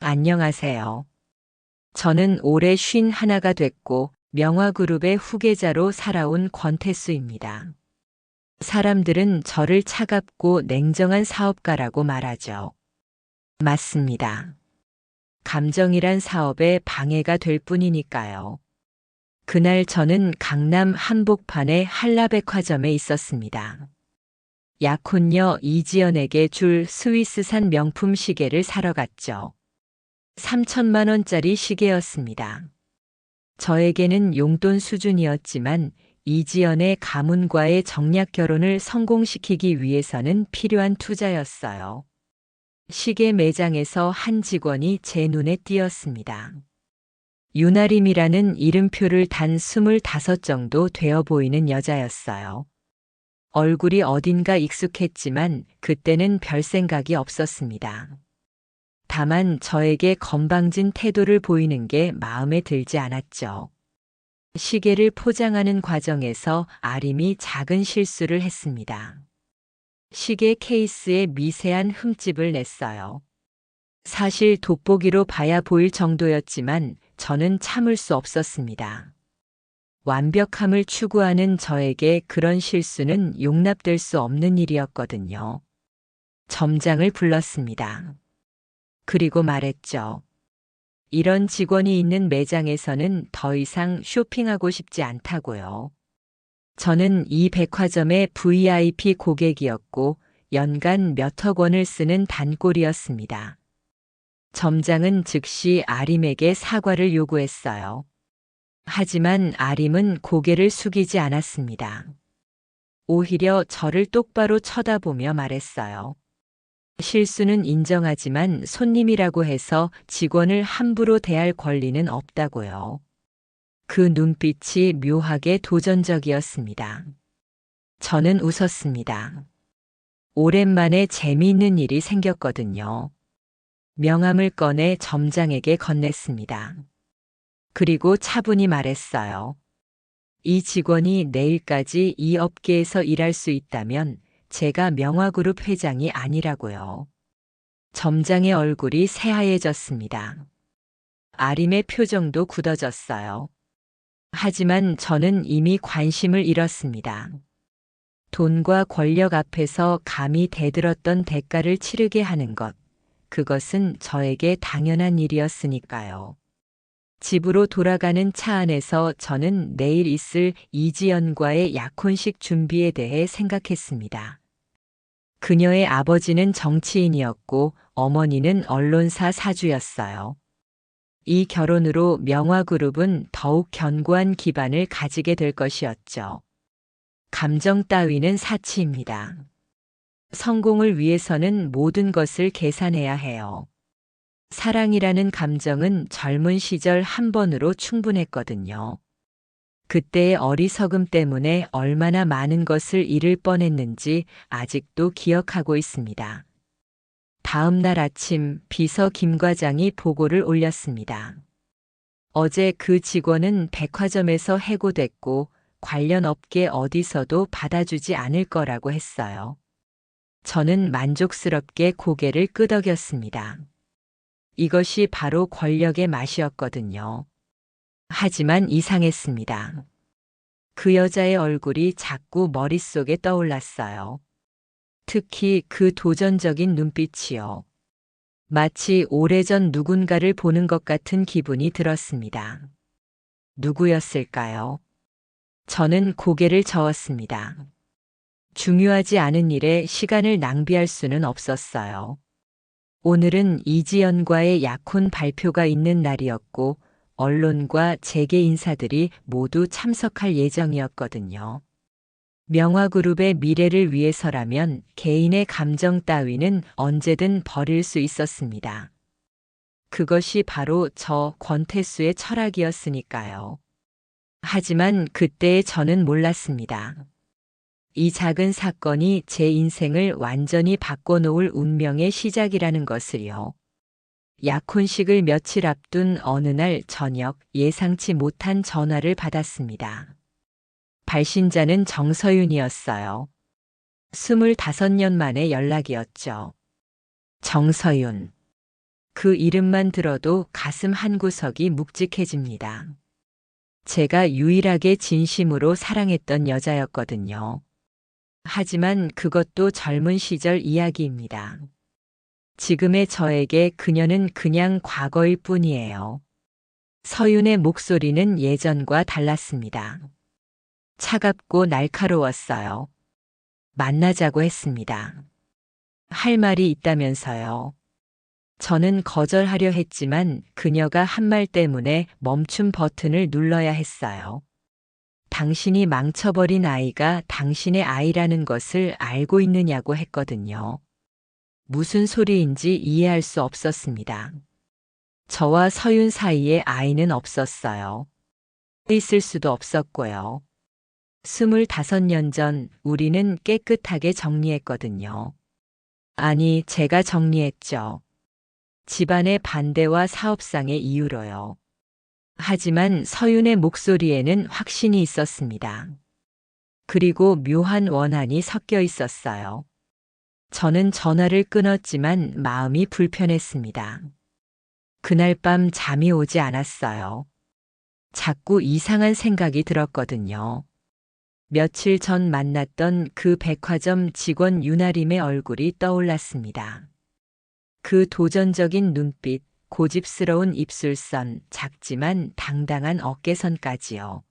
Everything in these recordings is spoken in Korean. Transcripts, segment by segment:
안녕하세요. 저는 올해 51가 됐고 명화그룹의 후계자로 살아온 권태수입니다. 사람들은 저를 차갑고 냉정한 사업가라고 말하죠. 맞습니다. 감정이란 사업에 방해가 될 뿐이니까요. 그날 저는 강남 한복판의 한라백화점에 있었습니다. 약혼녀 이지연에게 줄 스위스산 명품 시계를 사러 갔죠. 3천만 원짜리 시계였습니다. 저에게는 용돈 수준이었지만 이지연의 가문과의 정략 결혼을 성공시키기 위해서는 필요한 투자였어요. 시계 매장에서 한 직원이 제 눈에 띄었습니다. 유나림이라는 이름표를 단 25 정도 되어 보이는 여자였어요. 얼굴이 어딘가 익숙했지만 그때는 별 생각이 없었습니다. 다만 저에게 건방진 태도를 보이는 게 마음에 들지 않았죠. 시계를 포장하는 과정에서 아림이 작은 실수를 했습니다. 시계 케이스에 미세한 흠집을 냈어요. 사실 돋보기로 봐야 보일 정도였지만 저는 참을 수 없었습니다. 완벽함을 추구하는 저에게 그런 실수는 용납될 수 없는 일이었거든요. 점장을 불렀습니다. 그리고 말했죠. 이런 직원이 있는 매장에서는 더 이상 쇼핑하고 싶지 않다고요. 저는 이 백화점의 VIP 고객이었고 연간 몇억 원을 쓰는 단골이었습니다. 점장은 즉시 아림에게 사과를 요구했어요. 하지만 아림은 고개를 숙이지 않았습니다. 오히려 저를 똑바로 쳐다보며 말했어요. 실수는 인정하지만 손님이라고 해서 직원을 함부로 대할 권리는 없다고요. 그 눈빛이 묘하게 도전적이었습니다. 저는 웃었습니다. 오랜만에 재미있는 일이 생겼거든요. 명함을 꺼내 점장에게 건넸습니다. 그리고 차분히 말했어요. 이 직원이 내일까지 이 업계에서 일할 수 있다면 제가 명화그룹 회장이 아니라고요. 점장의 얼굴이 새하얘졌습니다. 아림의 표정도 굳어졌어요. 하지만 저는 이미 관심을 잃었습니다. 돈과 권력 앞에서 감히 대들었던 대가를 치르게 하는 것, 그것은 저에게 당연한 일이었으니까요. 집으로 돌아가는 차 안에서 저는 내일 있을 이지연과의 약혼식 준비에 대해 생각했습니다. 그녀의 아버지는 정치인이었고 어머니는 언론사 사주였어요. 이 결혼으로 명화그룹은 더욱 견고한 기반을 가지게 될 것이었죠. 감정 따위는 사치입니다. 성공을 위해서는 모든 것을 계산해야 해요. 사랑이라는 감정은 젊은 시절 한 번으로 충분했거든요. 그때의 어리석음 때문에 얼마나 많은 것을 잃을 뻔했는지 아직도 기억하고 있습니다. 다음 날 아침 비서 김 과장이 보고를 올렸습니다. 어제 그 직원은 백화점에서 해고됐고 관련 업계 어디서도 받아주지 않을 거라고 했어요. 저는 만족스럽게 고개를 끄덕였습니다. 이것이 바로 권력의 맛이었거든요. 하지만 이상했습니다. 그 여자의 얼굴이 자꾸 머릿속에 떠올랐어요. 특히 그 도전적인 눈빛이요. 마치 오래전 누군가를 보는 것 같은 기분이 들었습니다. 누구였을까요? 저는 고개를 저었습니다. 중요하지 않은 일에 시간을 낭비할 수는 없었어요. 오늘은 이지연과의 약혼 발표가 있는 날이었고 언론과 재계 인사들이 모두 참석할 예정이었거든요. 명화그룹의 미래를 위해서라면 개인의 감정 따위는 언제든 버릴 수 있었습니다. 그것이 바로 저 권태수의 철학이었으니까요. 하지만 그때의 저는 몰랐습니다. 이 작은 사건이 제 인생을 완전히 바꿔놓을 운명의 시작이라는 것을요. 약혼식을 며칠 앞둔 어느 날 저녁 예상치 못한 전화를 받았습니다. 발신자는 정서윤이었어요. 25년 만의 연락이었죠. 정서윤. 그 이름만 들어도 가슴 한구석이 묵직해집니다. 제가 유일하게 진심으로 사랑했던 여자였거든요. 하지만 그것도 젊은 시절 이야기입니다. 지금의 저에게 그녀는 그냥 과거일 뿐이에요. 서윤의 목소리는 예전과 달랐습니다. 차갑고 날카로웠어요. 만나자고 했습니다. 할 말이 있다면서요. 저는 거절하려 했지만 그녀가 한 말 때문에 멈춤 버튼을 눌러야 했어요. 당신이 망쳐버린 아이가 당신의 아이라는 것을 알고 있느냐고 했거든요. 무슨 소리인지 이해할 수 없었습니다. 저와 서윤 사이에 아이는 없었어요. 있을 수도 없었고요. 25년 전 우리는 깨끗하게 정리했거든요. 아니, 제가 정리했죠. 집안의 반대와 사업상의 이유로요. 하지만 서윤의 목소리에는 확신이 있었습니다. 그리고 묘한 원한이 섞여 있었어요. 저는 전화를 끊었지만 마음이 불편했습니다. 그날 밤 잠이 오지 않았어요. 자꾸 이상한 생각이 들었거든요. 며칠 전 만났던 그 백화점 직원 윤아림의 얼굴이 떠올랐습니다. 그 도전적인 눈빛, 고집스러운 입술선, 작지만 당당한 어깨선까지요.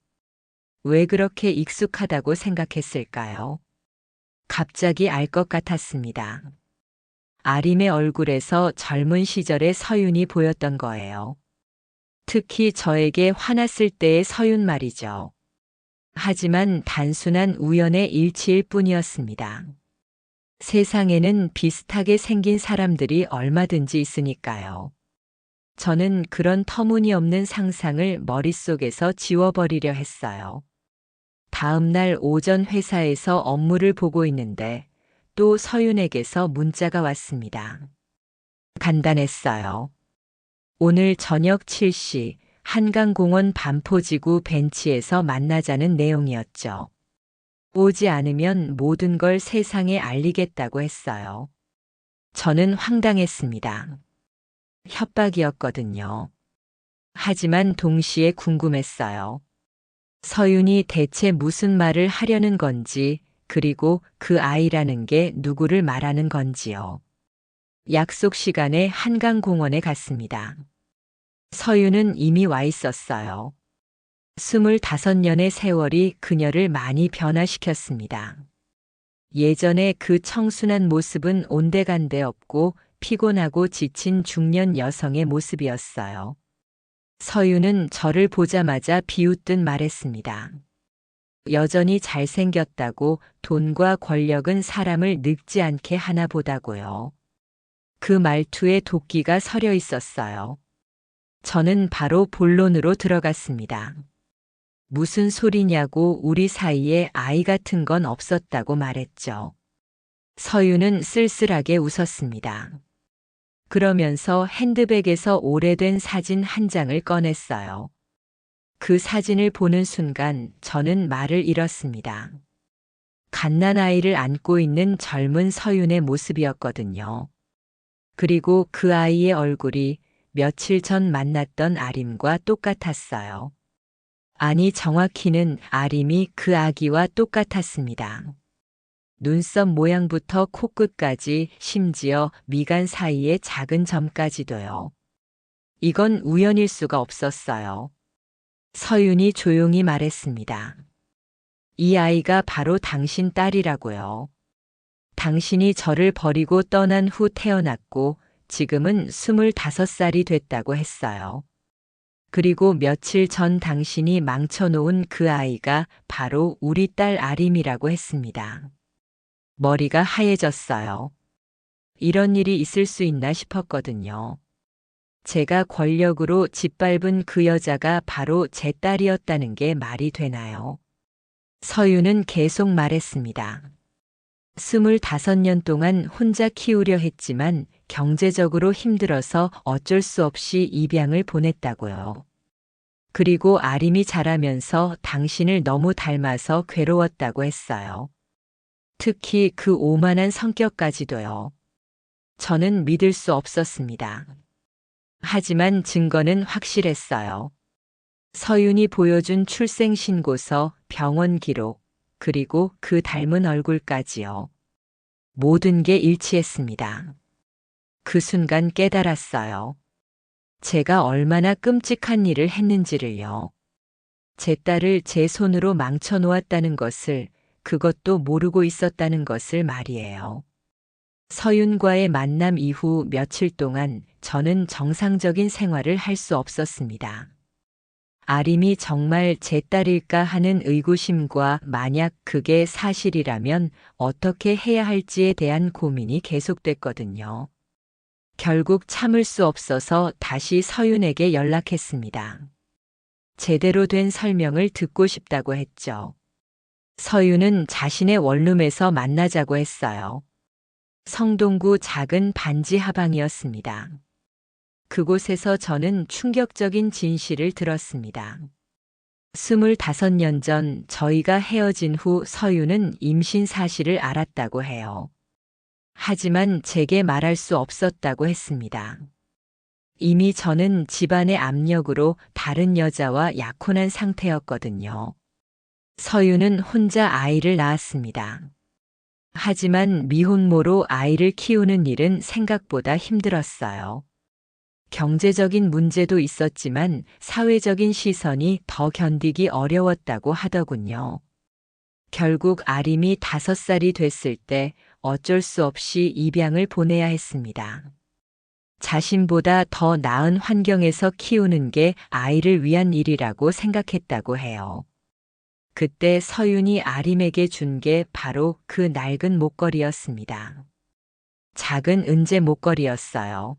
왜 그렇게 익숙하다고 생각했을까요? 갑자기 알 것 같았습니다. 아림의 얼굴에서 젊은 시절의 서윤이 보였던 거예요. 특히 저에게 화났을 때의 서윤 말이죠. 하지만 단순한 우연의 일치일 뿐이었습니다. 세상에는 비슷하게 생긴 사람들이 얼마든지 있으니까요. 저는 그런 터무니없는 상상을 머릿속에서 지워버리려 했어요. 다음 날 오전 회사에서 업무를 보고 있는데 또 서윤에게서 문자가 왔습니다. 간단했어요. 오늘 저녁 7시 한강공원 반포지구 벤치에서 만나자는 내용이었죠. 오지 않으면 모든 걸 세상에 알리겠다고 했어요. 저는 황당했습니다. 협박이었거든요. 하지만 동시에 궁금했어요. 서윤이 대체 무슨 말을 하려는 건지, 그리고 그 아이라는 게 누구를 말하는 건지요. 약속 시간에 한강공원에 갔습니다. 서윤은 이미 와 있었어요. 25년의 세월이 그녀를 많이 변화시켰습니다. 예전에 그 청순한 모습은 온데간데 없고 피곤하고 지친 중년 여성의 모습이었어요. 서윤은 저를 보자마자 비웃듯 말했습니다. 여전히 잘생겼다고, 돈과 권력은 사람을 늙지 않게 하나 보다고요. 그 말투에 도끼가 서려 있었어요. 저는 바로 본론으로 들어갔습니다. 무슨 소리냐고, 우리 사이에 아이 같은 건 없었다고 말했죠. 서윤은 쓸쓸하게 웃었습니다. 그러면서 핸드백에서 오래된 사진 한 장을 꺼냈어요. 그 사진을 보는 순간 저는 말을 잃었습니다. 갓난아이를 안고 있는 젊은 서윤의 모습이었거든요. 그리고 그 아이의 얼굴이 며칠 전 만났던 아림과 똑같았어요. 아니, 정확히는 아림이 그 아기와 똑같았습니다. 눈썹 모양부터 코끝까지, 심지어 미간 사이의 작은 점까지도요. 이건 우연일 수가 없었어요. 서윤이 조용히 말했습니다. 이 아이가 바로 당신 딸이라고요. 당신이 저를 버리고 떠난 후 태어났고 지금은 25살이 됐다고 했어요. 그리고 며칠 전 당신이 망쳐놓은 그 아이가 바로 우리 딸 아림이라고 했습니다. 머리가 하얘졌어요. 이런 일이 있을 수 있나 싶었거든요. 제가 권력으로 짓밟은 그 여자가 바로 제 딸이었다는 게 말이 되나요? 서윤은 계속 말했습니다. 25년 동안 혼자 키우려 했지만 경제적으로 힘들어서 어쩔 수 없이 입양을 보냈다고요. 그리고 아림이 자라면서 당신을 너무 닮아서 괴로웠다고 했어요. 특히 그 오만한 성격까지도요. 저는 믿을 수 없었습니다. 하지만 증거는 확실했어요. 서윤이 보여준 출생신고서, 병원 기록, 그리고 그 닮은 얼굴까지요. 모든 게 일치했습니다. 그 순간 깨달았어요. 제가 얼마나 끔찍한 일을 했는지를요. 제 딸을 제 손으로 망쳐놓았다는 것을, 그것도 모르고 있었다는 것을 말이에요. 서윤과의 만남 이후 며칠 동안 저는 정상적인 생활을 할 수 없었습니다. 아림이 정말 제 딸일까 하는 의구심과 만약 그게 사실이라면 어떻게 해야 할지에 대한 고민이 계속됐거든요. 결국 참을 수 없어서 다시 서윤에게 연락했습니다. 제대로 된 설명을 듣고 싶다고 했죠. 서윤은 자신의 원룸에서 만나자고 했어요. 성동구 작은 반지 하방이었습니다. 그곳에서 저는 충격적인 진실을 들었습니다. 25년 전 저희가 헤어진 후 서윤은 임신 사실을 알았다고 해요. 하지만 제게 말할 수 없었다고 했습니다. 이미 저는 집안의 압력으로 다른 여자와 약혼한 상태였거든요. 서윤은 혼자 아이를 낳았습니다. 하지만 미혼모로 아이를 키우는 일은 생각보다 힘들었어요. 경제적인 문제도 있었지만 사회적인 시선이 더 견디기 어려웠다고 하더군요. 결국 아림이 5살이 됐을 때 어쩔 수 없이 입양을 보내야 했습니다. 자신보다 더 나은 환경에서 키우는 게 아이를 위한 일이라고 생각했다고 해요. 그때 서윤이 아림에게 준 게 바로 그 낡은 목걸이였습니다. 작은 은재 목걸이였어요.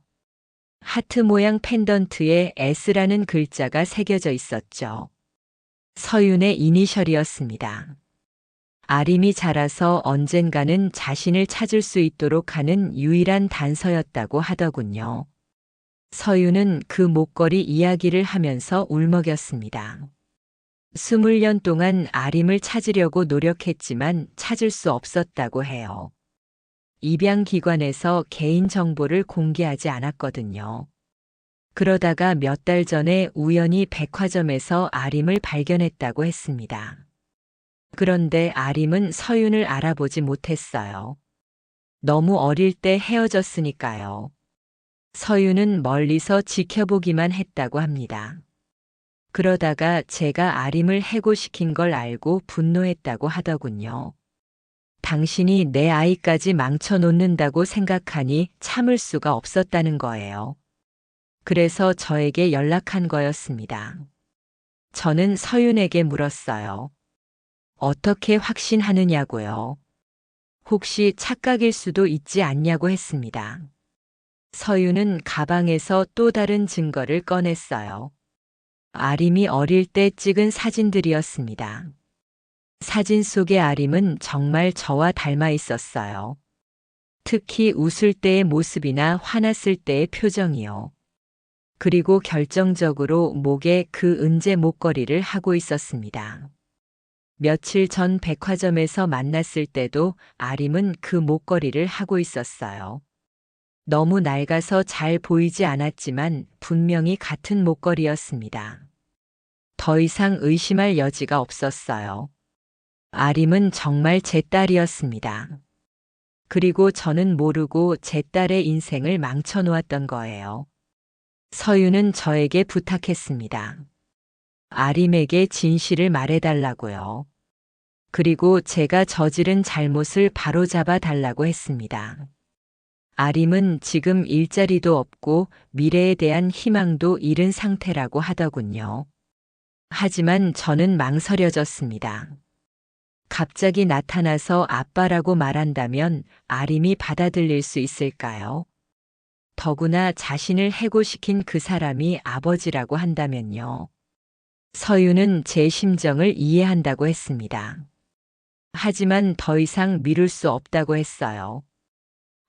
하트 모양 펜던트에 S라는 글자가 새겨져 있었죠. 서윤의 이니셜이었습니다. 아림이 자라서 언젠가는 자신을 찾을 수 있도록 하는 유일한 단서였다고 하더군요. 서윤은 그 목걸이 이야기를 하면서 울먹였습니다. 20년 동안 아림을 찾으려고 노력했지만 찾을 수 없었다고 해요. 입양기관에서 개인정보를 공개하지 않았거든요. 그러다가 몇 달 전에 우연히 백화점에서 아림을 발견했다고 했습니다. 그런데 아림은 서윤을 알아보지 못했어요. 너무 어릴 때 헤어졌으니까요. 서윤은 멀리서 지켜보기만 했다고 합니다. 그러다가 제가 아림을 해고시킨 걸 알고 분노했다고 하더군요. 당신이 내 아이까지 망쳐놓는다고 생각하니 참을 수가 없었다는 거예요. 그래서 저에게 연락한 거였습니다. 저는 서윤에게 물었어요. 어떻게 확신하느냐고요. 혹시 착각일 수도 있지 않냐고 했습니다. 서윤은 가방에서 또 다른 증거를 꺼냈어요. 아림이 어릴 때 찍은 사진들이었습니다. 사진 속의 아림은 정말 저와 닮아 있었어요. 특히 웃을 때의 모습이나 화났을 때의 표정이요. 그리고 결정적으로 목에 그 은재 목걸이를 하고 있었습니다. 며칠 전 백화점에서 만났을 때도 아림은 그 목걸이를 하고 있었어요. 너무 낡아서 잘 보이지 않았지만 분명히 같은 목걸이였습니다. 더 이상 의심할 여지가 없었어요. 아림은 정말 제 딸이었습니다. 그리고 저는 모르고 제 딸의 인생을 망쳐놓았던 거예요. 서윤은 저에게 부탁했습니다. 아림에게 진실을 말해달라고요. 그리고 제가 저지른 잘못을 바로잡아 달라고 했습니다. 아림은 지금 일자리도 없고 미래에 대한 희망도 잃은 상태라고 하더군요. 하지만 저는 망설여졌습니다. 갑자기 나타나서 아빠라고 말한다면 아림이 받아들일 수 있을까요? 더구나 자신을 해고시킨 그 사람이 아버지라고 한다면요. 서윤은 제 심정을 이해한다고 했습니다. 하지만 더 이상 미룰 수 없다고 했어요.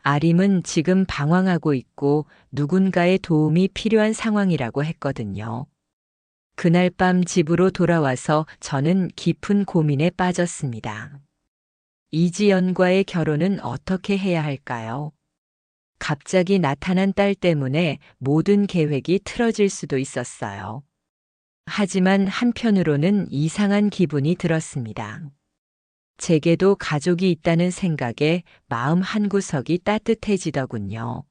아림은 지금 방황하고 있고 누군가의 도움이 필요한 상황이라고 했거든요. 그날 밤 집으로 돌아와서 저는 깊은 고민에 빠졌습니다. 이지연과의 결혼은 어떻게 해야 할까요? 갑자기 나타난 딸 때문에 모든 계획이 틀어질 수도 있었어요. 하지만 한편으로는 이상한 기분이 들었습니다. 제게도 가족이 있다는 생각에 마음 한구석이 따뜻해지더군요.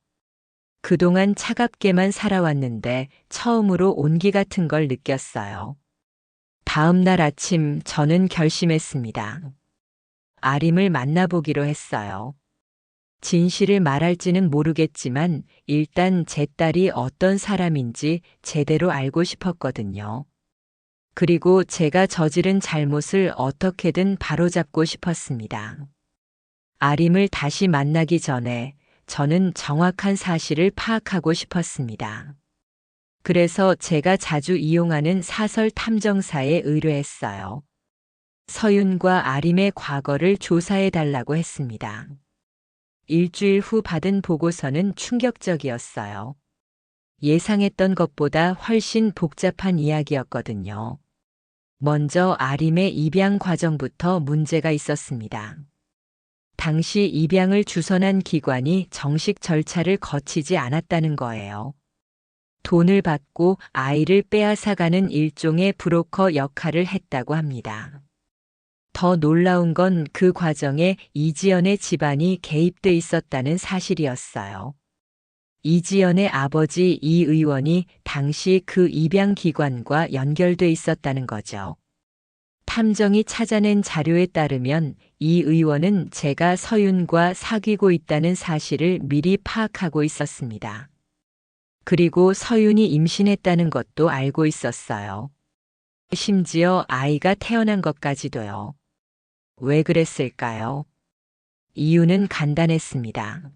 그동안 차갑게만 살아왔는데 처음으로 온기 같은 걸 느꼈어요. 다음 날 아침 저는 결심했습니다. 아림을 만나보기로 했어요. 진실을 말할지는 모르겠지만 일단 제 딸이 어떤 사람인지 제대로 알고 싶었거든요. 그리고 제가 저지른 잘못을 어떻게든 바로잡고 싶었습니다. 아림을 다시 만나기 전에 저는 정확한 사실을 파악하고 싶었습니다. 그래서 제가 자주 이용하는 사설 탐정사에 의뢰했어요. 서윤과 아림의 과거를 조사해 달라고 했습니다. 일주일 후 받은 보고서는 충격적이었어요. 예상했던 것보다 훨씬 복잡한 이야기였거든요. 먼저 아림의 입양 과정부터 문제가 있었습니다. 당시 입양을 주선한 기관이 정식 절차를 거치지 않았다는 거예요. 돈을 받고 아이를 빼앗아가는 일종의 브로커 역할을 했다고 합니다. 더 놀라운 건 그 과정에 이지연의 집안이 개입돼 있었다는 사실이었어요. 이지연의 아버지 이 의원이 당시 그 입양 기관과 연결돼 있었다는 거죠. 탐정이 찾아낸 자료에 따르면 이 의원은 제가 서윤과 사귀고 있다는 사실을 미리 파악하고 있었습니다. 그리고 서윤이 임신했다는 것도 알고 있었어요. 심지어 아이가 태어난 것까지도요. 왜 그랬을까요? 이유는 간단했습니다.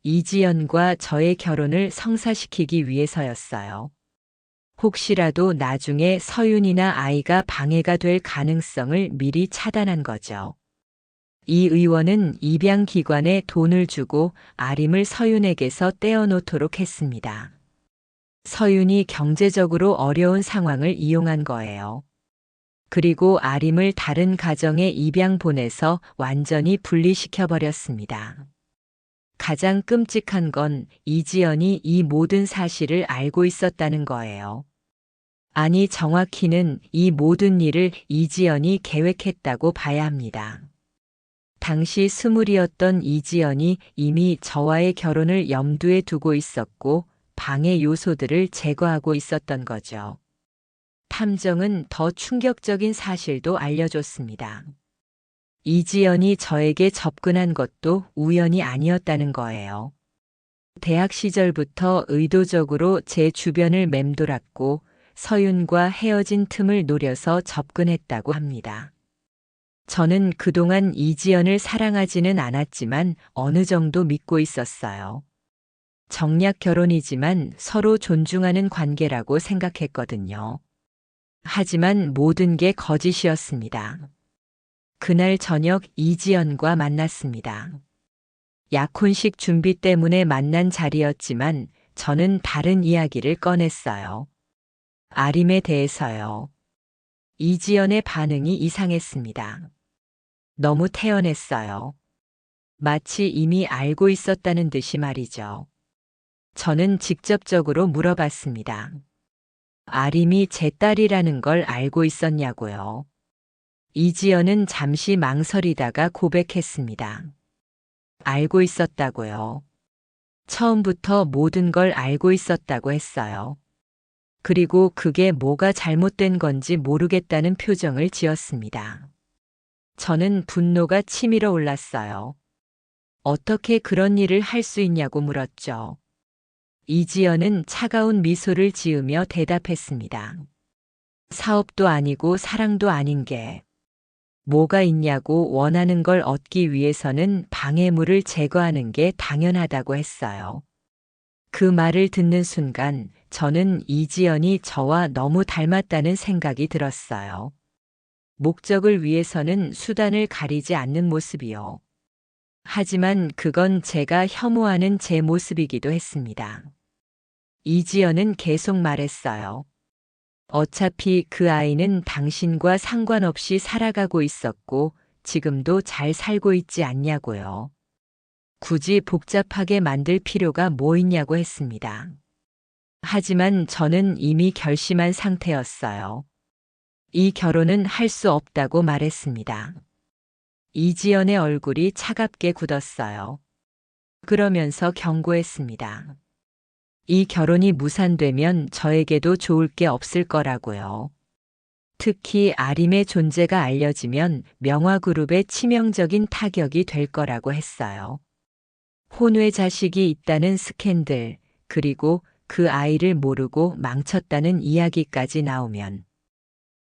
이지연과 저의 결혼을 성사시키기 위해서였어요. 혹시라도 나중에 서윤이나 아이가 방해가 될 가능성을 미리 차단한 거죠. 이 의원은 입양기관에 돈을 주고 아림을 서윤에게서 떼어놓도록 했습니다. 서윤이 경제적으로 어려운 상황을 이용한 거예요. 그리고 아림을 다른 가정에 입양 보내서 완전히 분리시켜버렸습니다. 가장 끔찍한 건 이지연이 이 모든 사실을 알고 있었다는 거예요. 아니, 정확히는 이 모든 일을 이지연이 계획했다고 봐야 합니다. 당시 20이었던 이지연이 이미 저와의 결혼을 염두에 두고 있었고 방해 요소들을 제거하고 있었던 거죠. 탐정은 더 충격적인 사실도 알려줬습니다. 이지연이 저에게 접근한 것도 우연이 아니었다는 거예요. 대학 시절부터 의도적으로 제 주변을 맴돌았고 서윤과 헤어진 틈을 노려서 접근했다고 합니다. 저는 그동안 이지연을 사랑하지는 않았지만 어느 정도 믿고 있었어요. 정략 결혼이지만 서로 존중하는 관계라고 생각했거든요. 하지만 모든 게 거짓이었습니다. 그날 저녁 이지연과 만났습니다. 약혼식 준비 때문에 만난 자리였지만 저는 다른 이야기를 꺼냈어요. 아림에 대해서요. 이지연의 반응이 이상했습니다. 너무 태연했어요. 마치 이미 알고 있었다는 듯이 말이죠. 저는 직접적으로 물어봤습니다. 아림이 제 딸이라는 걸 알고 있었냐고요. 이지연은 잠시 망설이다가 고백했습니다. 알고 있었다고요. 처음부터 모든 걸 알고 있었다고 했어요. 그리고 그게 뭐가 잘못된 건지 모르겠다는 표정을 지었습니다. 저는 분노가 치밀어 올랐어요. 어떻게 그런 일을 할 수 있냐고 물었죠. 이지연은 차가운 미소를 지으며 대답했습니다. 사업도 아니고 사랑도 아닌 게 뭐가 있냐고, 원하는 걸 얻기 위해서는 방해물을 제거하는 게 당연하다고 했어요. 그 말을 듣는 순간 저는 이지연이 저와 너무 닮았다는 생각이 들었어요. 목적을 위해서는 수단을 가리지 않는 모습이요. 하지만 그건 제가 혐오하는 제 모습이기도 했습니다. 이지연은 계속 말했어요. 어차피 그 아이는 당신과 상관없이 살아가고 있었고 지금도 잘 살고 있지 않냐고요. 굳이 복잡하게 만들 필요가 뭐 있냐고 했습니다. 하지만 저는 이미 결심한 상태였어요. 이 결혼은 할 수 없다고 말했습니다. 이지연의 얼굴이 차갑게 굳었어요. 그러면서 경고했습니다. 이 결혼이 무산되면 저에게도 좋을 게 없을 거라고요. 특히 아림의 존재가 알려지면 명화그룹에 치명적인 타격이 될 거라고 했어요. 혼외 자식이 있다는 스캔들, 그리고 그 아이를 모르고 망쳤다는 이야기까지 나오면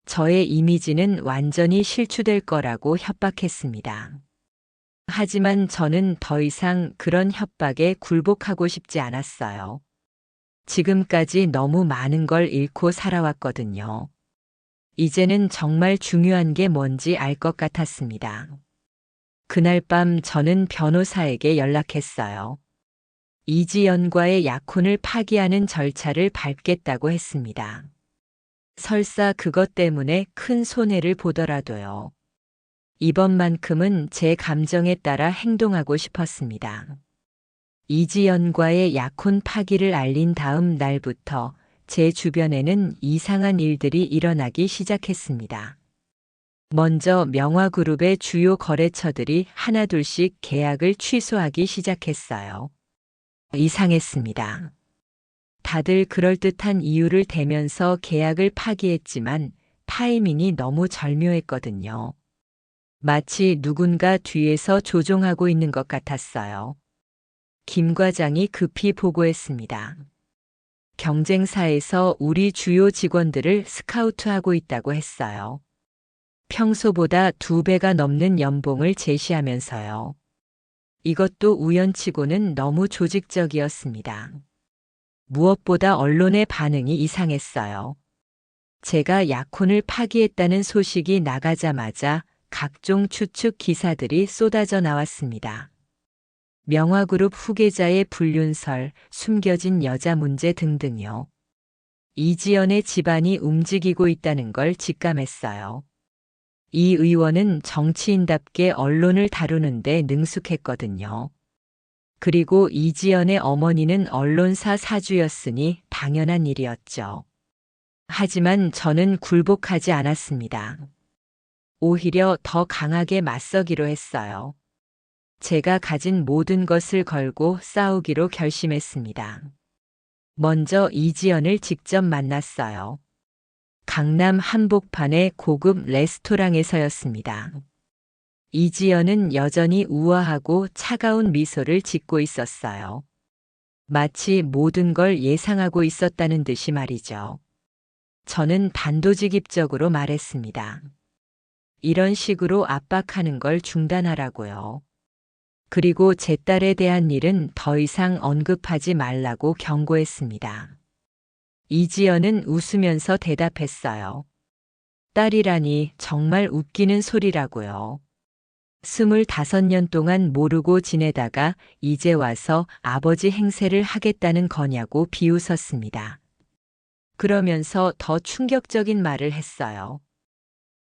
저의 이미지는 완전히 실추될 거라고 협박했습니다. 하지만 저는 더 이상 그런 협박에 굴복하고 싶지 않았어요. 지금까지 너무 많은 걸 잃고 살아왔거든요. 이제는 정말 중요한 게 뭔지 알 것 같았습니다. 그날 밤 저는 변호사에게 연락했어요. 이지연과의 약혼을 파기하는 절차를 밟겠다고 했습니다. 설사 그것 때문에 큰 손해를 보더라도요. 이번만큼은 제 감정에 따라 행동하고 싶었습니다. 이지연과의 약혼 파기를 알린 다음 날부터 제 주변에는 이상한 일들이 일어나기 시작했습니다. 먼저 명화그룹의 주요 거래처들이 하나둘씩 계약을 취소하기 시작했어요. 이상했습니다. 다들 그럴듯한 이유를 대면서 계약을 파기했지만 타이밍이 너무 절묘했거든요. 마치 누군가 뒤에서 조종하고 있는 것 같았어요. 김 과장이 급히 보고했습니다. 경쟁사에서 우리 주요 직원들을 스카우트하고 있다고 했어요. 평소보다 2배가 넘는 연봉을 제시하면서요. 이것도 우연치고는 너무 조직적이었습니다. 무엇보다 언론의 반응이 이상했어요. 제가 약혼을 파기했다는 소식이 나가자마자 각종 추측 기사들이 쏟아져 나왔습니다. 명화그룹 후계자의 불륜설, 숨겨진 여자 문제 등등요. 이지연의 집안이 움직이고 있다는 걸 직감했어요. 이 의원은 정치인답게 언론을 다루는데 능숙했거든요. 그리고 이지연의 어머니는 언론사 사주였으니 당연한 일이었죠. 하지만 저는 굴복하지 않았습니다. 오히려 더 강하게 맞서기로 했어요. 제가 가진 모든 것을 걸고 싸우기로 결심했습니다. 먼저 이지연을 직접 만났어요. 강남 한복판의 고급 레스토랑에서였습니다. 이지연은 여전히 우아하고 차가운 미소를 짓고 있었어요. 마치 모든 걸 예상하고 있었다는 듯이 말이죠. 저는 단도직입적으로 말했습니다. 이런 식으로 압박하는 걸 중단하라고요. 그리고 제 딸에 대한 일은 더 이상 언급하지 말라고 경고했습니다. 이지연은 웃으면서 대답했어요. 딸이라니 정말 웃기는 소리라고요. 25년 동안 모르고 지내다가 이제 와서 아버지 행세를 하겠다는 거냐고 비웃었습니다. 그러면서 더 충격적인 말을 했어요.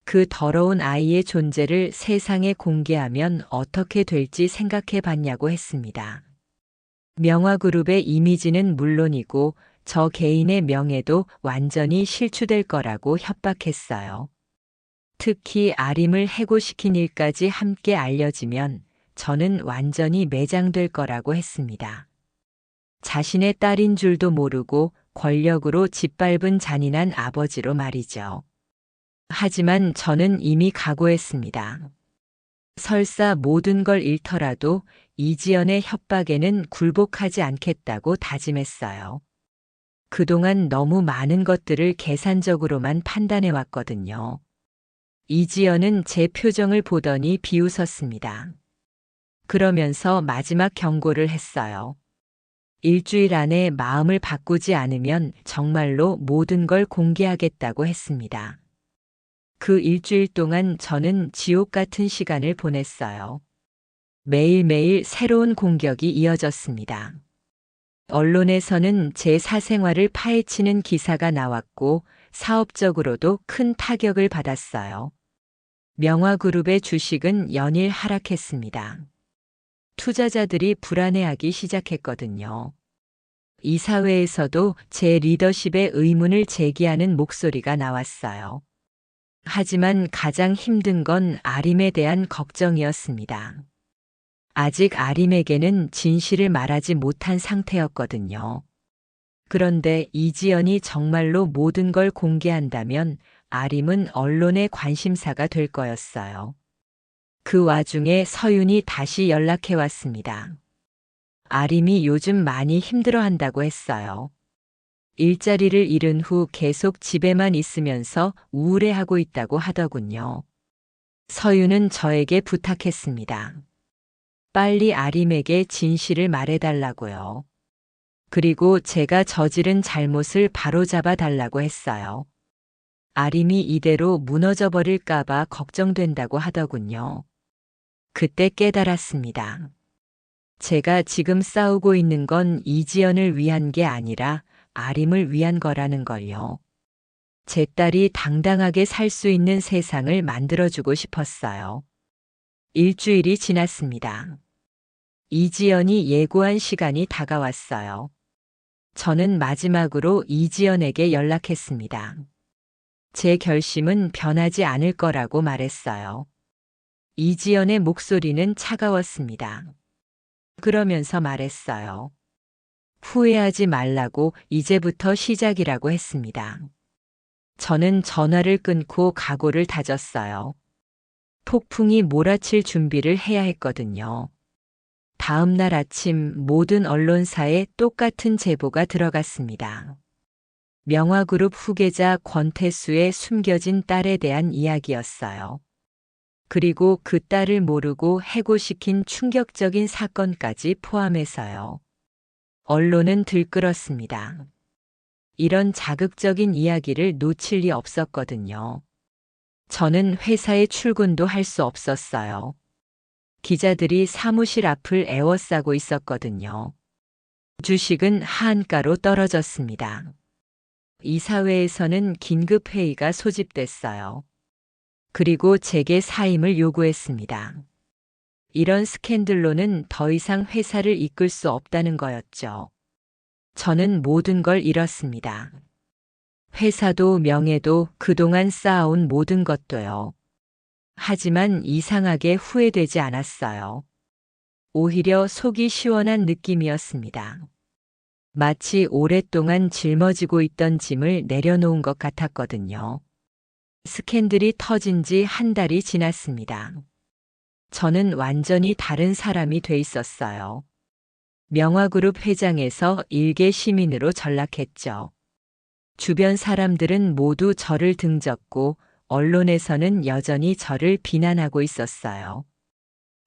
그 더러운 아이의 존재를 세상에 공개하면 어떻게 될지 생각해 봤냐고 했습니다. 명화그룹의 이미지는 물론이고 저 개인의 명예도 완전히 실추될 거라고 협박했어요. 특히 아림을 해고시킨 일까지 함께 알려지면 저는 완전히 매장될 거라고 했습니다. 자신의 딸인 줄도 모르고 권력으로 짓밟은 잔인한 아버지로 말이죠. 하지만 저는 이미 각오했습니다. 설사 모든 걸 잃더라도 이지연의 협박에는 굴복하지 않겠다고 다짐했어요. 그동안 너무 많은 것들을 계산적으로만 판단해 왔거든요. 이지연은 제 표정을 보더니 비웃었습니다. 그러면서 마지막 경고를 했어요. 일주일 안에 마음을 바꾸지 않으면 정말로 모든 걸 공개하겠다고 했습니다. 그 일주일 동안 저는 지옥 같은 시간을 보냈어요. 매일매일 새로운 공격이 이어졌습니다. 언론에서는 제 사생활을 파헤치는 기사가 나왔고 사업적으로도 큰 타격을 받았어요. 명화그룹의 주식은 연일 하락했습니다. 투자자들이 불안해하기 시작했거든요. 이사회에서도 제 리더십의 의문을 제기하는 목소리가 나왔어요. 하지만 가장 힘든 건 아림에 대한 걱정이었습니다. 아직 아림에게는 진실을 말하지 못한 상태였거든요. 그런데 이지연이 정말로 모든 걸 공개한다면 아림은 언론의 관심사가 될 거였어요. 그 와중에 서윤이 다시 연락해 왔습니다. 아림이 요즘 많이 힘들어한다고 했어요. 일자리를 잃은 후 계속 집에만 있으면서 우울해하고 있다고 하더군요. 서윤은 저에게 부탁했습니다. 빨리 아림에게 진실을 말해달라고요. 그리고 제가 저지른 잘못을 바로잡아 달라고 했어요. 아림이 이대로 무너져 버릴까봐 걱정된다고 하더군요. 그때 깨달았습니다. 제가 지금 싸우고 있는 건 이지연을 위한 게 아니라 아림을 위한 거라는 걸요. 제 딸이 당당하게 살 수 있는 세상을 만들어주고 싶었어요. 일주일이 지났습니다. 이지연이 예고한 시간이 다가왔어요. 저는 마지막으로 이지연에게 연락했습니다. 제 결심은 변하지 않을 거라고 말했어요. 이지연의 목소리는 차가웠습니다. 그러면서 말했어요. 후회하지 말라고, 이제부터 시작이라고 했습니다. 저는 전화를 끊고 각오를 다졌어요. 폭풍이 몰아칠 준비를 해야 했거든요. 다음 날 아침 모든 언론사에 똑같은 제보가 들어갔습니다. 명화그룹 후계자 권태수의 숨겨진 딸에 대한 이야기였어요. 그리고 그 딸을 모르고 해고시킨 충격적인 사건까지 포함해서요. 언론은 들끓었습니다. 이런 자극적인 이야기를 놓칠 리 없었거든요. 저는 회사에 출근도 할 수 없었어요. 기자들이 사무실 앞을 에워싸고 있었거든요. 주식은 하한가로 떨어졌습니다. 이사회에서는 긴급 회의가 소집됐어요. 그리고 제게 사임을 요구했습니다. 이런 스캔들로는 더 이상 회사를 이끌 수 없다는 거였죠. 저는 모든 걸 잃었습니다. 회사도 명예도 그동안 쌓아온 모든 것도요. 하지만 이상하게 후회되지 않았어요. 오히려 속이 시원한 느낌이었습니다. 마치 오랫동안 짊어지고 있던 짐을 내려놓은 것 같았거든요. 스캔들이 터진 지 한 달이 지났습니다. 저는 완전히 다른 사람이 돼 있었어요. 명화그룹 회장에서 일개 시민으로 전락했죠. 주변 사람들은 모두 저를 등졌고 언론에서는 여전히 저를 비난하고 있었어요.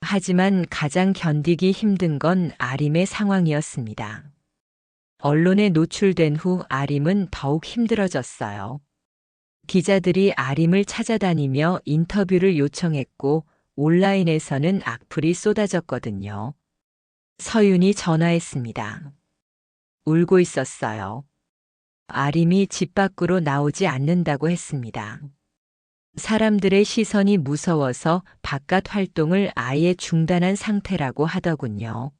하지만 가장 견디기 힘든 건 아림의 상황이었습니다. 언론에 노출된 후 아림은 더욱 힘들어졌어요. 기자들이 아림을 찾아다니며 인터뷰를 요청했고 온라인에서는 악플이 쏟아졌거든요. 서윤이 전화했습니다. 울고 있었어요. 아림이 집 밖으로 나오지 않는다고 했습니다. 사람들의 시선이 무서워서 바깥 활동을 아예 중단한 상태라고 하더군요.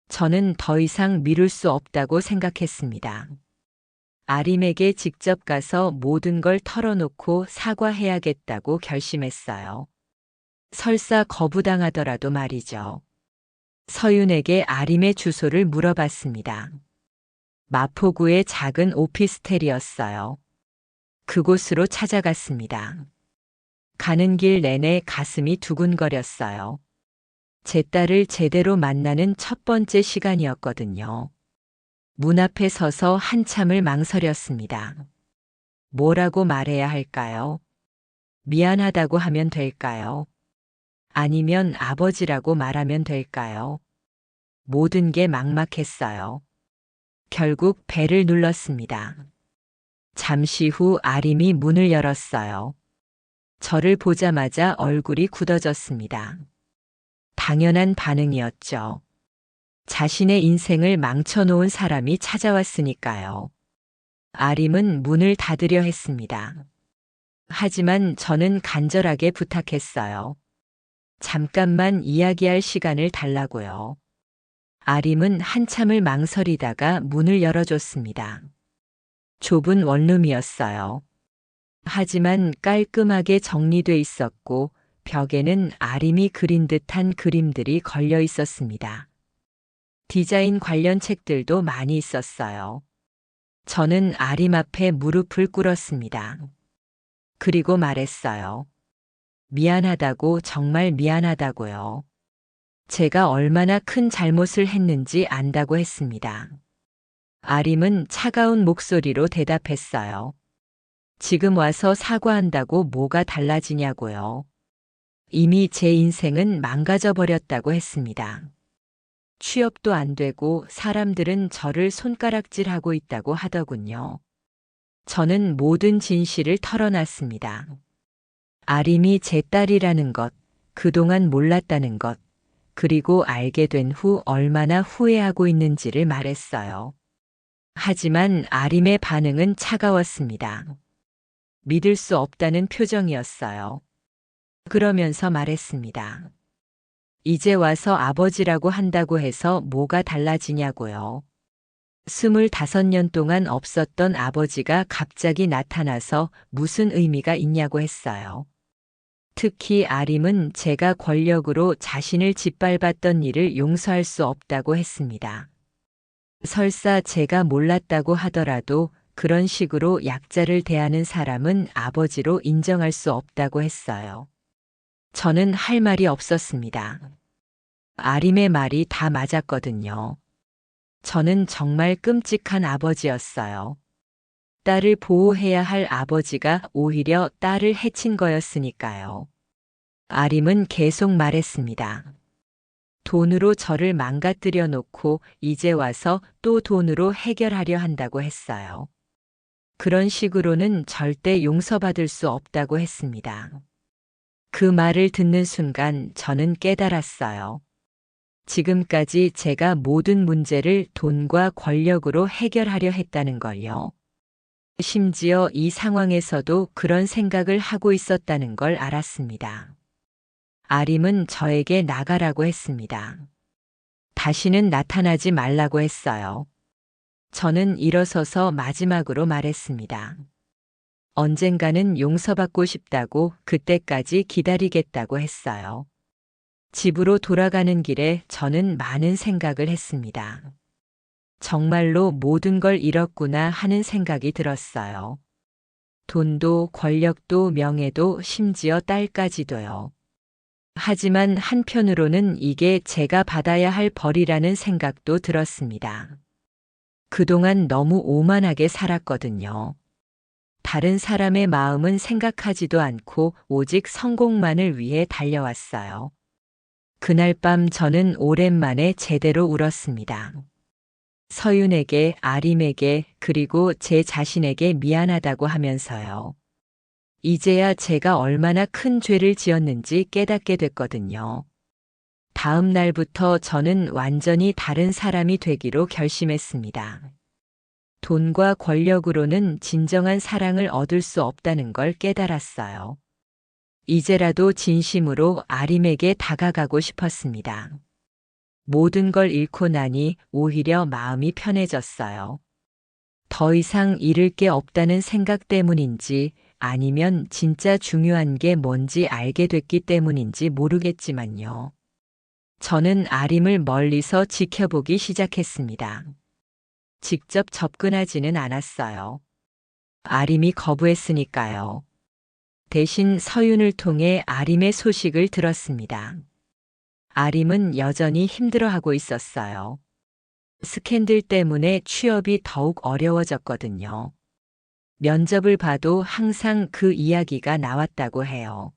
저는 더 이상 미룰 수 없다고 생각했습니다. 아림에게 직접 가서 모든 걸 털어놓고 사과해야겠다고 결심했어요. 설사 거부당하더라도 말이죠. 서윤에게 아림의 주소를 물어봤습니다. 마포구의 작은 오피스텔이었어요. 그곳으로 찾아갔습니다. 가는 길 내내 가슴이 두근거렸어요. 제 딸을 제대로 만나는 첫 번째 시간이었거든요. 문 앞에 서서 한참을 망설였습니다. 뭐라고 말해야 할까요? 미안하다고 하면 될까요? 아니면 아버지라고 말하면 될까요? 모든 게 막막했어요. 결국 벨을 눌렀습니다. 잠시 후 아림이 문을 열었어요. 저를 보자마자 얼굴이 굳어졌습니다. 당연한 반응이었죠. 자신의 인생을 망쳐놓은 사람이 찾아왔으니까요. 아림은 문을 닫으려 했습니다. 하지만 저는 간절하게 부탁했어요. 잠깐만 이야기할 시간을 달라고요. 아림은 한참을 망설이다가 문을 열어줬습니다. 좁은 원룸이었어요. 하지만 깔끔하게 정리돼 있었고 벽에는 아림이 그린 듯한 그림들이 걸려 있었습니다. 디자인 관련 책들도 많이 있었어요. 저는 아림 앞에 무릎을 꿇었습니다. 그리고 말했어요. 미안하다고, 정말 미안하다고요. 제가 얼마나 큰 잘못을 했는지 안다고 했습니다. 아림은 차가운 목소리로 대답했어요. 지금 와서 사과한다고 뭐가 달라지냐고요. 이미 제 인생은 망가져 버렸다고 했습니다. 취업도 안 되고 사람들은 저를 손가락질하고 있다고 하더군요. 저는 모든 진실을 털어놨습니다. 아림이 제 딸이라는 것, 그동안 몰랐다는 것, 그리고 알게 된 후 얼마나 후회하고 있는지를 말했어요. 하지만 아림의 반응은 차가웠습니다. 믿을 수 없다는 표정이었어요. 그러면서 말했습니다. 이제 와서 아버지라고 한다고 해서 뭐가 달라지냐고요. 25년 동안 없었던 아버지가 갑자기 나타나서 무슨 의미가 있냐고 했어요. 특히 아림은 제가 권력으로 자신을 짓밟았던 일을 용서할 수 없다고 했습니다. 설사 제가 몰랐다고 하더라도 그런 식으로 약자를 대하는 사람은 아버지로 인정할 수 없다고 했어요. 저는 할 말이 없었습니다. 아림의 말이 다 맞았거든요. 저는 정말 끔찍한 아버지였어요. 딸을 보호해야 할 아버지가 오히려 딸을 해친 거였으니까요. 아림은 계속 말했습니다. 돈으로 저를 망가뜨려 놓고 이제 와서 또 돈으로 해결하려 한다고 했어요. 그런 식으로는 절대 용서받을 수 없다고 했습니다. 그 말을 듣는 순간 저는 깨달았어요. 지금까지 제가 모든 문제를 돈과 권력으로 해결하려 했다는 걸요. 심지어 이 상황에서도 그런 생각을 하고 있었다는 걸 알았습니다. 아림은 저에게 나가라고 했습니다. 다시는 나타나지 말라고 했어요. 저는 일어서서 마지막으로 말했습니다. 언젠가는 용서받고 싶다고, 그때까지 기다리겠다고 했어요. 집으로 돌아가는 길에 저는 많은 생각을 했습니다. 정말로 모든 걸 잃었구나 하는 생각이 들었어요. 돈도 권력도 명예도 심지어 딸까지도요. 하지만 한편으로는 이게 제가 받아야 할 벌이라는 생각도 들었습니다. 그동안 너무 오만하게 살았거든요. 다른 사람의 마음은 생각하지도 않고 오직 성공만을 위해 달려왔어요. 그날 밤 저는 오랜만에 제대로 울었습니다. 서윤에게, 아림에게, 그리고 제 자신에게 미안하다고 하면서요. 이제야 제가 얼마나 큰 죄를 지었는지 깨닫게 됐거든요. 다음 날부터 저는 완전히 다른 사람이 되기로 결심했습니다. 돈과 권력으로는 진정한 사랑을 얻을 수 없다는 걸 깨달았어요. 이제라도 진심으로 아림에게 다가가고 싶었습니다. 모든 걸 잃고 나니 오히려 마음이 편해졌어요. 더 이상 잃을 게 없다는 생각 때문인지 아니면 진짜 중요한 게 뭔지 알게 됐기 때문인지 모르겠지만요. 저는 아림을 멀리서 지켜보기 시작했습니다. 직접 접근하지는 않았어요. 아림이 거부했으니까요. 대신 서윤을 통해 아림의 소식을 들었습니다. 아림은 여전히 힘들어하고 있었어요. 스캔들 때문에 취업이 더욱 어려워졌거든요. 면접을 봐도 항상 그 이야기가 나왔다고 해요.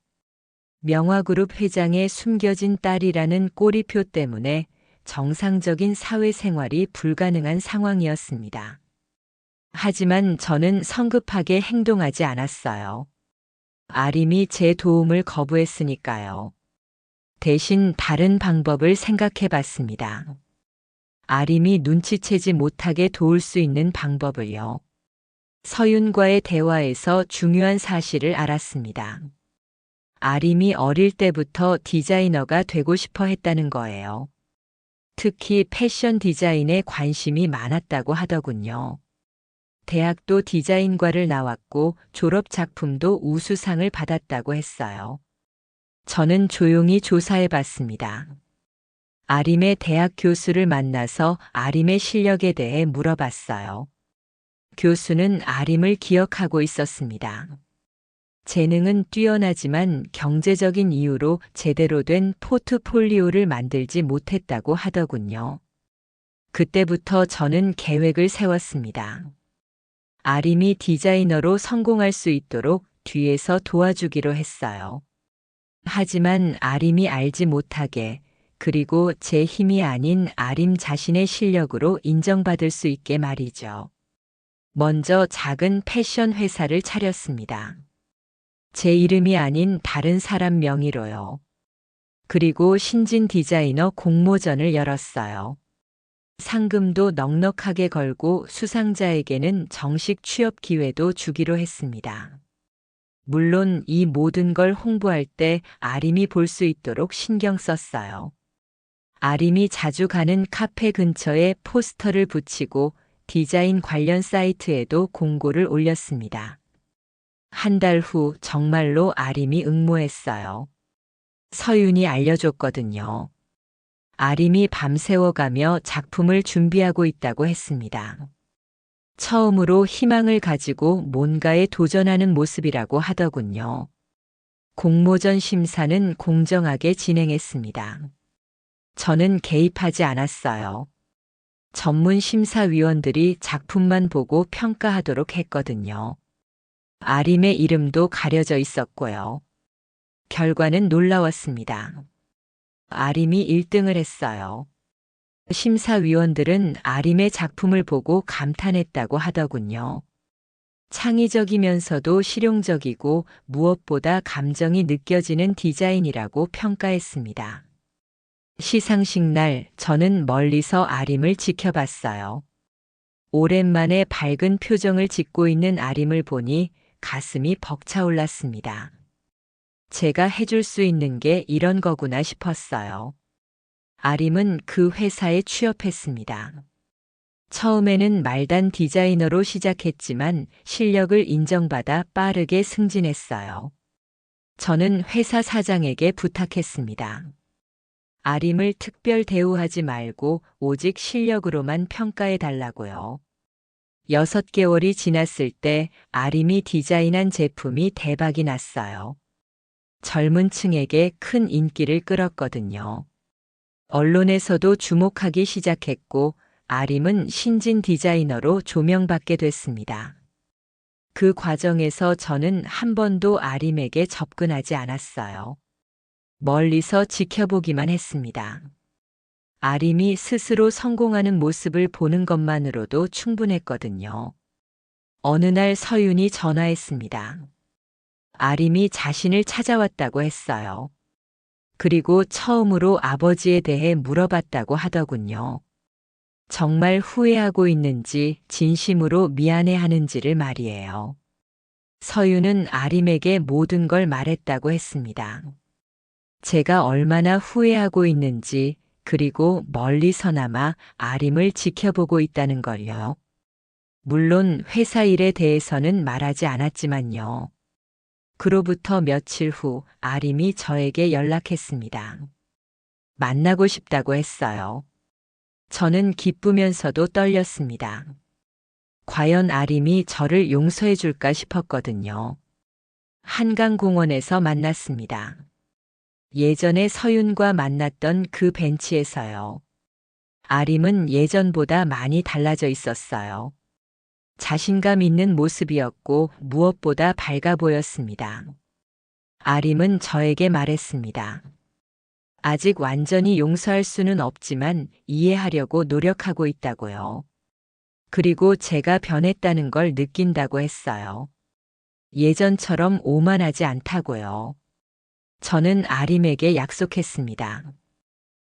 명화그룹 회장의 숨겨진 딸이라는 꼬리표 때문에 정상적인 사회생활이 불가능한 상황이었습니다. 하지만 저는 성급하게 행동하지 않았어요. 아림이 제 도움을 거부했으니까요. 대신 다른 방법을 생각해 봤습니다. 아림이 눈치채지 못하게 도울 수 있는 방법을요. 서윤과의 대화에서 중요한 사실을 알았습니다. 아림이 어릴 때부터 디자이너가 되고 싶어 했다는 거예요. 특히 패션 디자인에 관심이 많았다고 하더군요. 대학도 디자인과를 나왔고 졸업 작품도 우수상을 받았다고 했어요. 저는 조용히 조사해 봤습니다. 아림의 대학 교수를 만나서 아림의 실력에 대해 물어봤어요. 교수는 아림을 기억하고 있었습니다. 재능은 뛰어나지만 경제적인 이유로 제대로 된 포트폴리오를 만들지 못했다고 하더군요. 그때부터 저는 계획을 세웠습니다. 아림이 디자이너로 성공할 수 있도록 뒤에서 도와주기로 했어요. 하지만 아림이 알지 못하게, 그리고 제 힘이 아닌 아림 자신의 실력으로 인정받을 수 있게 말이죠. 먼저 작은 패션 회사를 차렸습니다. 제 이름이 아닌 다른 사람 명의로요. 그리고 신진 디자이너 공모전을 열었어요. 상금도 넉넉하게 걸고 수상자에게는 정식 취업 기회도 주기로 했습니다. 물론 이 모든 걸 홍보할 때 아림이 볼 수 있도록 신경 썼어요. 아림이 자주 가는 카페 근처에 포스터를 붙이고 디자인 관련 사이트에도 공고를 올렸습니다. 한 달 후 정말로 아림이 응모했어요. 서윤이 알려줬거든요. 아림이 밤새워가며 작품을 준비하고 있다고 했습니다. 처음으로 희망을 가지고 뭔가에 도전하는 모습이라고 하더군요. 공모전 심사는 공정하게 진행했습니다. 저는 개입하지 않았어요. 전문 심사위원들이 작품만 보고 평가하도록 했거든요. 아림의 이름도 가려져 있었고요. 결과는 놀라웠습니다. 아림이 1등을 했어요. 심사위원들은 아림의 작품을 보고 감탄했다고 하더군요. 창의적이면서도 실용적이고 무엇보다 감정이 느껴지는 디자인이라고 평가했습니다. 시상식 날 저는 멀리서 아림을 지켜봤어요. 오랜만에 밝은 표정을 짓고 있는 아림을 보니 가슴이 벅차올랐습니다. 제가 해줄 수 있는 게 이런 거구나 싶었어요. 아림은 그 회사에 취업했습니다. 처음에는 말단 디자이너로 시작했지만 실력을 인정받아 빠르게 승진했어요. 저는 회사 사장에게 부탁했습니다. 아림을 특별 대우하지 말고 오직 실력으로만 평가해 달라고요. 6개월이 지났을 때 아림이 디자인한 제품이 대박이 났어요. 젊은 층에게 큰 인기를 끌었거든요. 언론에서도 주목하기 시작했고 아림은 신진 디자이너로 조명받게 됐습니다. 그 과정에서 저는 한 번도 아림에게 접근하지 않았어요. 멀리서 지켜보기만 했습니다. 아림이 스스로 성공하는 모습을 보는 것만으로도 충분했거든요. 어느 날 서윤이 전화했습니다. 아림이 자신을 찾아왔다고 했어요. 그리고 처음으로 아버지에 대해 물어봤다고 하더군요. 정말 후회하고 있는지 진심으로 미안해하는지를 말이에요. 서윤은 아림에게 모든 걸 말했다고 했습니다. 제가 얼마나 후회하고 있는지, 그리고 멀리서나마 아림을 지켜보고 있다는 걸요. 물론 회사 일에 대해서는 말하지 않았지만요. 그로부터 며칠 후 아림이 저에게 연락했습니다. 만나고 싶다고 했어요. 저는 기쁘면서도 떨렸습니다. 과연 아림이 저를 용서해 줄까 싶었거든요. 한강공원에서 만났습니다. 예전에 서윤과 만났던 그 벤치에서요. 아림은 예전보다 많이 달라져 있었어요. 자신감 있는 모습이었고 무엇보다 밝아 보였습니다. 아림은 저에게 말했습니다. 아직 완전히 용서할 수는 없지만 이해하려고 노력하고 있다고요. 그리고 제가 변했다는 걸 느낀다고 했어요. 예전처럼 오만하지 않다고요. 저는 아림에게 약속했습니다.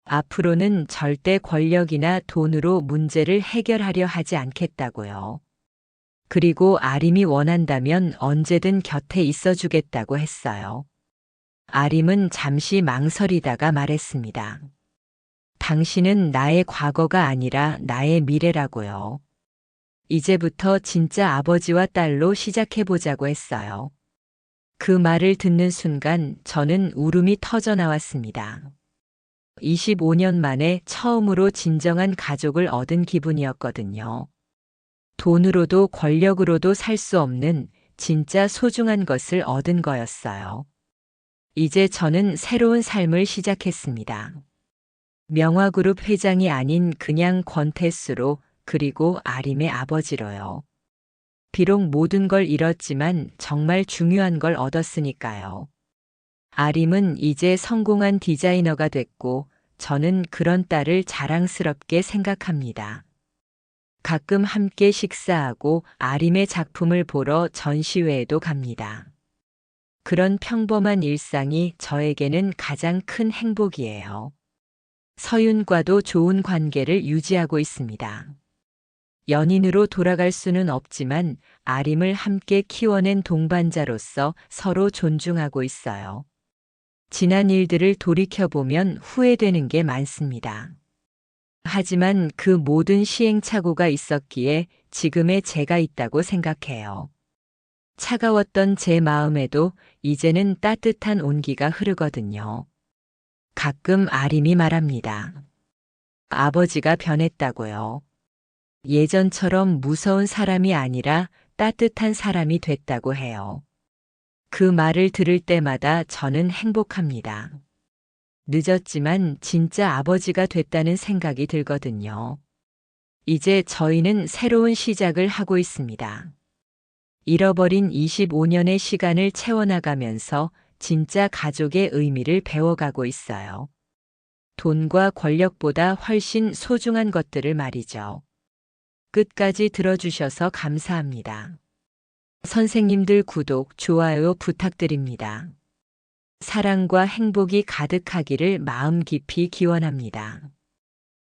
앞으로는 절대 권력이나 돈으로 문제를 해결하려 하지 않겠다고요. 그리고 아림이 원한다면 언제든 곁에 있어 주겠다고 했어요. 아림은 잠시 망설이다가 말했습니다. 당신은 나의 과거가 아니라 나의 미래라고요. 이제부터 진짜 아버지와 딸로 시작해보자고 했어요. 그 말을 듣는 순간 저는 울음이 터져 나왔습니다. 25년 만에 처음으로 진정한 가족을 얻은 기분이었거든요. 돈으로도 권력으로도 살 수 없는 진짜 소중한 것을 얻은 거였어요. 이제 저는 새로운 삶을 시작했습니다. 명화그룹 회장이 아닌 그냥 권태수로, 그리고 아림의 아버지로요. 비록 모든 걸 잃었지만 정말 중요한 걸 얻었으니까요. 아림은 이제 성공한 디자이너가 됐고 저는 그런 딸을 자랑스럽게 생각합니다. 가끔 함께 식사하고 아림의 작품을 보러 전시회에도 갑니다. 그런 평범한 일상이 저에게는 가장 큰 행복이에요. 서윤과도 좋은 관계를 유지하고 있습니다. 연인으로 돌아갈 수는 없지만 아림을 함께 키워낸 동반자로서 서로 존중하고 있어요. 지난 일들을 돌이켜보면 후회되는 게 많습니다. 하지만 그 모든 시행착오가 있었기에 지금의 제가 있다고 생각해요. 차가웠던 제 마음에도 이제는 따뜻한 온기가 흐르거든요. 가끔 아림이 말합니다. 아버지가 변했다고요. 예전처럼 무서운 사람이 아니라 따뜻한 사람이 됐다고 해요. 그 말을 들을 때마다 저는 행복합니다. 늦었지만 진짜 아버지가 됐다는 생각이 들거든요. 이제 저희는 새로운 시작을 하고 있습니다. 잃어버린 25년의 시간을 채워나가면서 진짜 가족의 의미를 배워가고 있어요. 돈과 권력보다 훨씬 소중한 것들을 말이죠. 끝까지 들어주셔서 감사합니다. 선생님들 구독, 좋아요 부탁드립니다. 사랑과 행복이 가득하기를 마음 깊이 기원합니다.